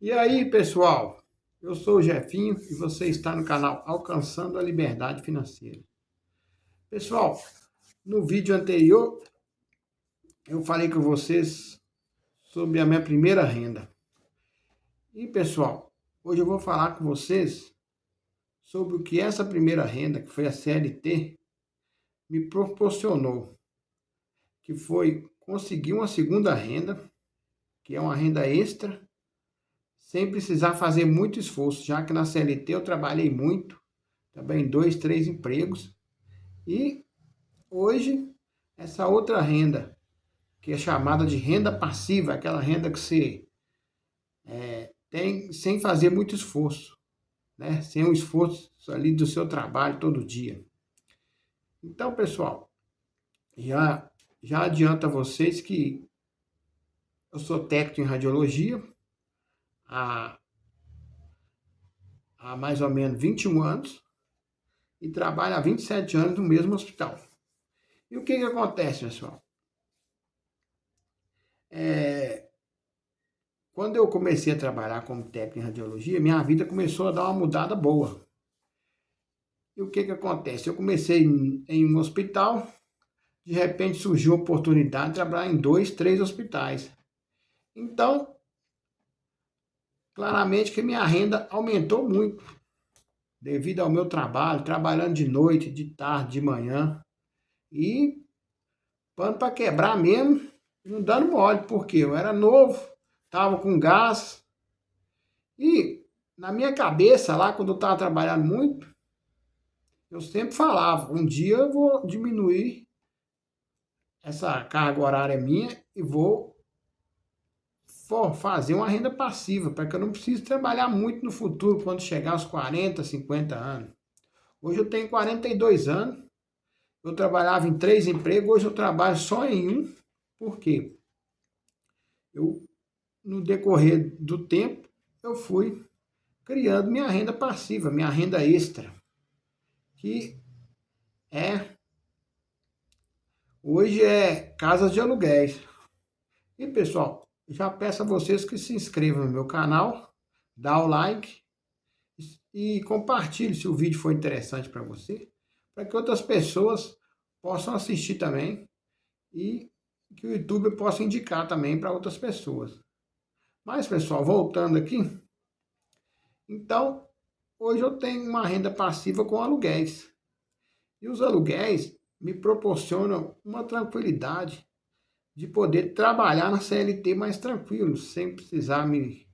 E aí, pessoal? Eu sou o Jefinho e você está no canal Alcançando a Liberdade Financeira. Pessoal, no vídeo anterior eu falei com vocês sobre a minha primeira renda. E, pessoal, hoje eu vou falar com vocês sobre o que essa primeira renda, que foi a CLT, me proporcionou, que foi conseguir uma segunda renda, que é uma renda extra, sem precisar fazer muito esforço, já que na CLT eu trabalhei muito, também 2, 3 empregos. E hoje, essa outra renda, que é chamada de renda passiva, aquela renda que você tem sem fazer muito esforço, né? Sem um esforço ali do seu trabalho todo dia. Então, pessoal, já, já adianto a vocês que eu sou técnico em radiologia há, há mais ou menos 21 anos e trabalho há 27 anos no mesmo hospital. E o que que acontece, pessoal? Quando eu comecei a trabalhar como técnico em radiologia, minha vida começou a dar uma mudada boa. E o que que acontece? Eu comecei em um hospital, de repente surgiu a oportunidade de trabalhar em 2, 3 hospitais. Então, claramente que minha renda aumentou muito, devido ao meu trabalho, trabalhando de noite, de tarde, de manhã. E pano para quebrar mesmo, não dando mole, porque eu era novo, estava com gás. E na minha cabeça, lá quando eu estava trabalhando muito, eu sempre falava, um dia eu vou diminuir essa carga horária minha e vou fazer uma renda passiva, para que eu não precise trabalhar muito no futuro, quando chegar aos 40, 50 anos. Hoje eu tenho 42 anos, eu trabalhava em 3 empregos, hoje eu trabalho só em um. Por quê? Eu, no decorrer do tempo, eu fui criando minha renda passiva, minha renda extra, que é hoje é casas de aluguéis. E pessoal, já peço a vocês que se inscrevam no meu canal, dá o like e compartilhe se o vídeo for interessante para você, para que outras pessoas possam assistir também e que o YouTube possa indicar também para outras pessoas. Mas pessoal, voltando aqui, então hoje eu tenho uma renda passiva com aluguéis. E os aluguéis me proporcionam uma tranquilidade de poder trabalhar na CLT mais tranquilo, sem precisar me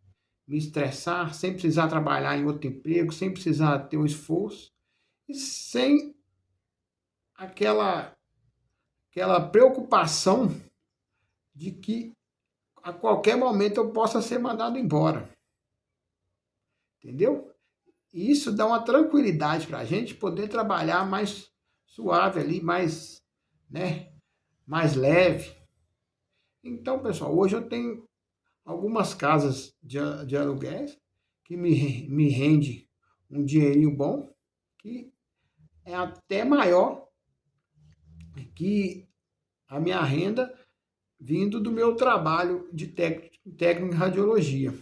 estressar, sem precisar trabalhar em outro emprego, sem precisar ter um esforço e sem aquela, aquela preocupação de que a qualquer momento eu possa ser mandado embora. Entendeu? E isso dá uma tranquilidade para a gente poder trabalhar mais suave ali, mais, né, mais leve. Então, pessoal, hoje eu tenho algumas casas de aluguéis que me rende um dinheirinho bom, que é até maior que a minha renda vindo do meu trabalho de técnico em radiologia.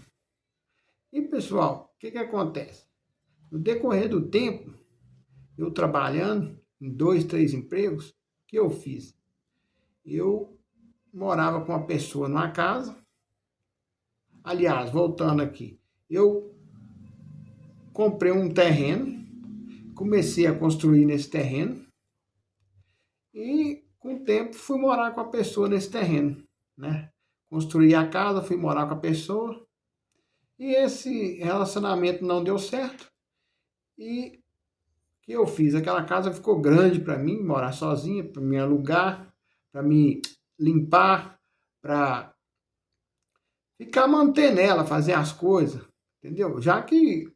E pessoal, o que que acontece? No decorrer do tempo, eu trabalhando em 2, 3 empregos, o que eu fiz? Eu morava com uma pessoa numa casa. Aliás, voltando aqui, eu comprei um terreno, comecei a construir nesse terreno e com o tempo fui morar com a pessoa nesse terreno, né? Construí a casa, fui morar com a pessoa e esse relacionamento não deu certo e o que eu fiz? Aquela casa ficou grande para mim, morar sozinha, para me alugar, para me limpar, para ficar mantendo ela, fazer as coisas, entendeu? Já que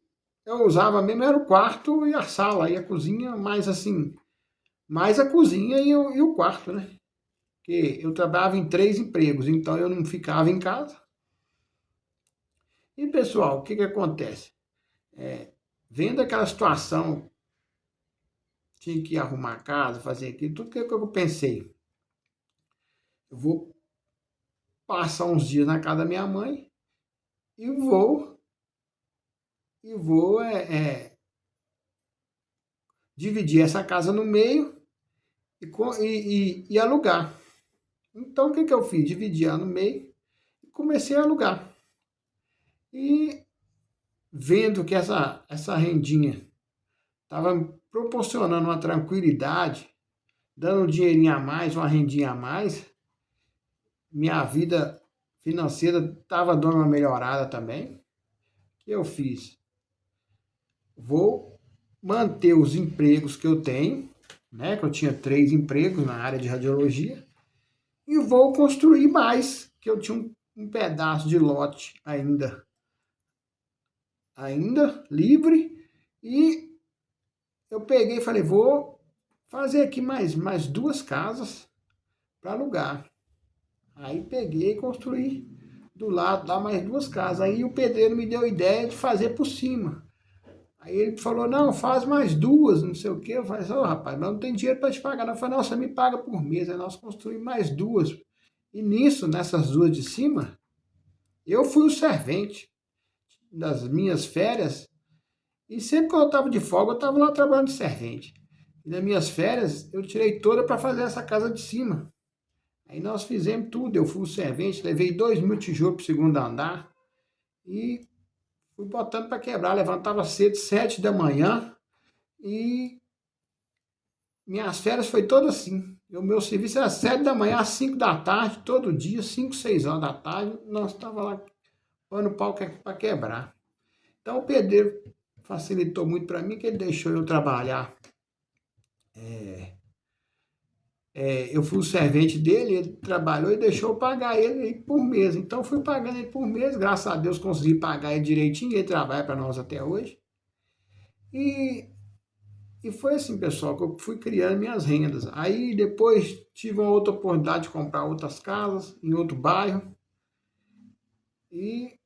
eu usava mesmo era o quarto e a sala e a cozinha, mais assim, mais a cozinha e o quarto, né? Porque eu trabalhava em 3 empregos, então eu não ficava em casa. E pessoal, o que que acontece? Vendo aquela situação, tinha que arrumar a casa, fazer aquilo, tudo que eu pensei, eu vou passar uns dias na casa da minha mãe e vou e vou dividir essa casa no meio e alugar. Então, o que eu fiz? Dividi ela no meio e comecei a alugar. E vendo que essa rendinha estava proporcionando uma tranquilidade, dando um dinheirinho a mais, uma rendinha a mais, minha vida financeira estava dando uma melhorada também. O que eu fiz? Vou manter os empregos que eu tenho, né? Que eu tinha 3 empregos na área de radiologia, e vou construir mais, que eu tinha um pedaço de lote ainda livre, e eu peguei e falei, vou fazer aqui mais 2 casas para alugar. Aí peguei e construí do lado lá mais 2 casas. Aí o pedreiro me deu a ideia de fazer por cima. Aí ele falou, não, faz mais 2, não sei o quê. Eu falei, ô rapaz, mas não tem dinheiro para te pagar. Não. Eu falei, não, você me paga por mês. Aí nós construímos mais 2. E nisso, nessas 2 de cima, eu fui o servente das minhas férias. E sempre que eu estava de folga, eu estava lá trabalhando de servente. E nas minhas férias, eu tirei toda para fazer essa casa de cima. Aí nós fizemos tudo. Eu fui o servente, levei 2.000 tijolos para o segundo andar. E fui botando para quebrar. Levantava cedo, 7 da manhã. E minhas férias foi todas assim. O meu serviço era 7 da manhã às 5 da tarde, todo dia, 5, 6 horas da tarde, nós estávamos lá pondo pau para quebrar. Então o pedreiro facilitou muito para mim, que ele deixou eu trabalhar. Eu fui o servente dele, ele trabalhou e deixou eu pagar ele aí por mês. Então eu fui pagando ele por mês, graças a Deus consegui pagar ele direitinho, ele trabalha para nós até hoje. E E foi assim, pessoal, que eu fui criando minhas rendas. Aí depois tive uma outra oportunidade de comprar outras casas em outro bairro. E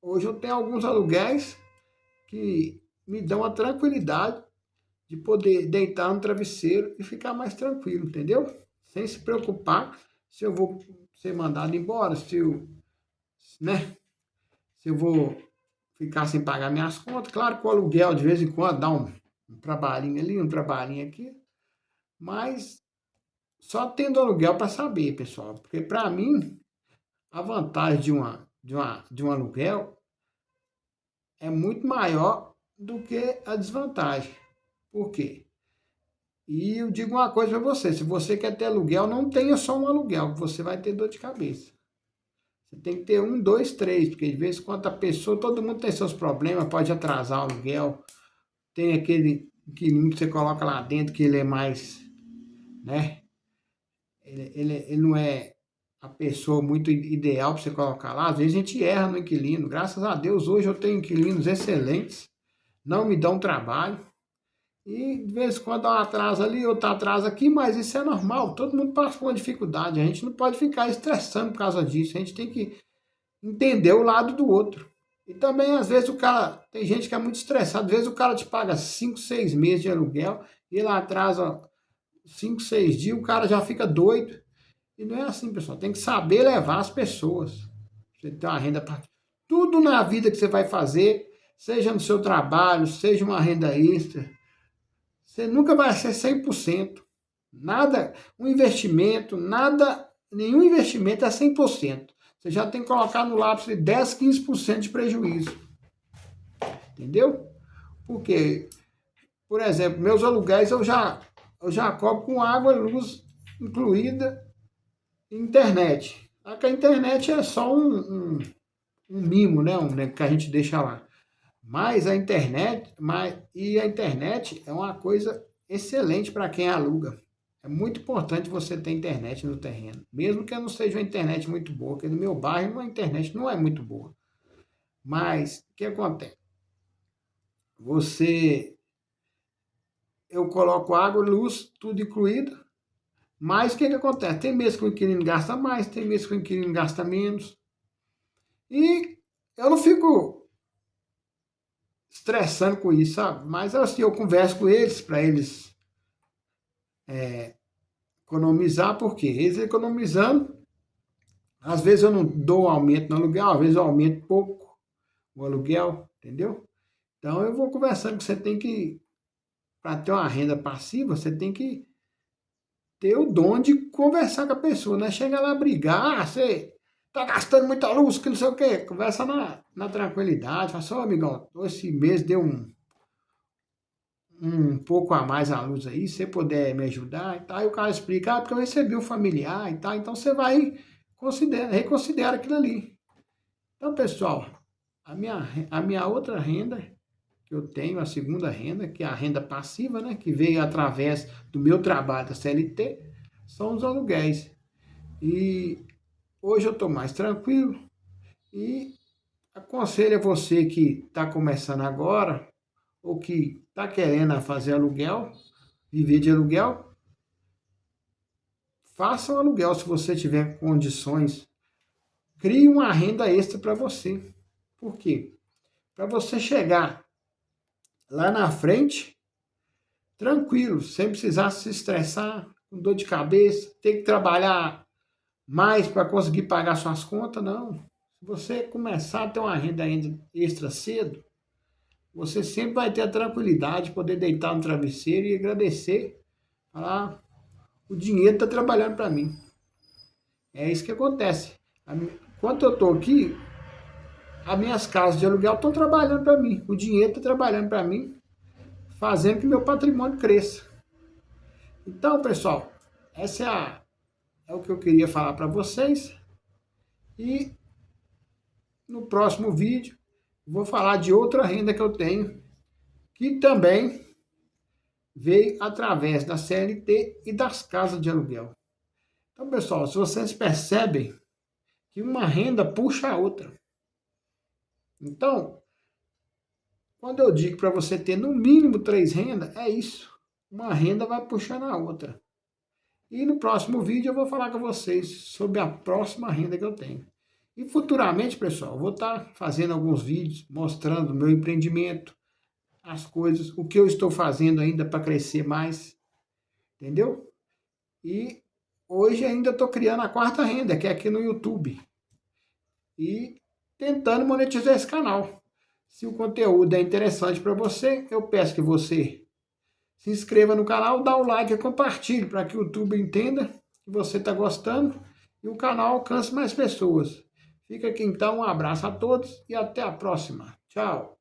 hoje eu tenho alguns aluguéis que me dão a tranquilidade de poder deitar no travesseiro e ficar mais tranquilo, entendeu? Sem se preocupar se eu vou ser mandado embora, né? Se eu vou ficar sem pagar minhas contas. Claro que o aluguel de vez em quando dá um trabalhinho ali, um trabalhinho aqui, mas só tendo aluguel para saber, pessoal, porque para mim a vantagem de um aluguel é muito maior do que a desvantagem. Por quê? E eu digo uma coisa para você, se você quer ter aluguel, não tenha só um aluguel, você vai ter dor de cabeça. Você tem que ter 1, 2, 3, porque de vez em quando a pessoa, todo mundo tem seus problemas, pode atrasar o aluguel, tem aquele inquilino que você coloca lá dentro que ele é mais, né? Ele não é a pessoa muito ideal para você colocar lá. Às vezes a gente erra no inquilino. Graças a Deus, hoje eu tenho inquilinos excelentes, não me dão trabalho. E de vez em quando dá um atraso ali, outro atraso aqui, mas isso é normal. Todo mundo passa por uma dificuldade. A gente não pode ficar estressando por causa disso. A gente tem que entender o lado do outro. E também, às vezes, o cara. Tem gente que é muito estressado. Às vezes o cara te paga 5, 6 meses de aluguel e ele atrasa 5, 6 dias, o cara já fica doido. E não é assim, pessoal. Tem que saber levar as pessoas. Você tem uma renda para tudo na vida que você vai fazer, seja no seu trabalho, seja uma renda extra. Você nunca vai ser 100%. Nada, um investimento, nada, nenhum investimento é 100%. Você já tem que colocar no lápis de 10, 15% de prejuízo. Entendeu? Porque, por exemplo, meus aluguéis eu já cobro com água e luz incluída, internet. A internet é só um mimo, né? Que a gente deixa lá. Mas a internet é uma coisa excelente para quem aluga. É muito importante você ter internet no terreno. Mesmo que não seja uma internet muito boa, porque no meu bairro a internet não é muito boa. Mas o que acontece? Você, eu coloco água, luz, tudo incluído. Mas o que acontece? Tem mês que o inquilino gasta mais, tem mês que o inquilino gasta menos. E eu não fico estressando com isso, sabe? Mas assim, eu converso com eles para eles economizar, porque eles economizando, às vezes eu não dou um aumento no aluguel, às vezes eu aumento pouco o aluguel, entendeu? Então eu vou conversando que você tem que, para ter uma renda passiva, você tem que ter o dom de conversar com a pessoa, não é chegar lá brigar, você tá gastando muita luz, que não sei o quê. Conversa na tranquilidade, fala assim, ô amigão, esse mês deu um pouco a mais a luz aí, se você puder me ajudar e tal. Aí o cara explica, porque eu recebi o familiar e tal, então você vai, reconsidera aquilo ali. Então, pessoal, a minha outra renda que eu tenho, a segunda renda, que é a renda passiva, né, que veio através do meu trabalho da CLT, são os aluguéis. E hoje eu estou mais tranquilo e aconselho a você que está começando agora ou que está querendo fazer aluguel, viver de aluguel, faça um aluguel se você tiver condições. Crie uma renda extra para você. Por quê? Para você chegar lá na frente tranquilo, sem precisar se estressar, com dor de cabeça, ter que trabalhar mais para conseguir pagar suas contas, não. Se você começar a ter uma renda ainda extra cedo, você sempre vai ter a tranquilidade de poder deitar no travesseiro e agradecer, falar, o dinheiro está trabalhando para mim. É isso que acontece. Enquanto eu estou aqui, as minhas casas de aluguel estão trabalhando para mim. O dinheiro está trabalhando para mim, fazendo que meu patrimônio cresça. Então, pessoal, essa é o que eu queria falar para vocês. E no próximo vídeo, vou falar de outra renda que eu tenho, que também veio através da CLT e das casas de aluguel. Então, pessoal, se vocês percebem que uma renda puxa a outra. Então, quando eu digo para você ter no mínimo 3 rendas, é isso. Uma renda vai puxando a outra. E no próximo vídeo eu vou falar com vocês sobre a próxima renda que eu tenho. E futuramente, pessoal, eu vou estar fazendo alguns vídeos mostrando o meu empreendimento, as coisas, o que eu estou fazendo ainda para crescer mais, entendeu? E hoje ainda estou criando a quarta renda, que é aqui no YouTube. E tentando monetizar esse canal. Se o conteúdo é interessante para você, eu peço que você se inscreva no canal, dá o like e compartilhe para que o YouTube entenda que você está gostando e o canal alcance mais pessoas. Fica aqui então, um abraço a todos e até a próxima. Tchau!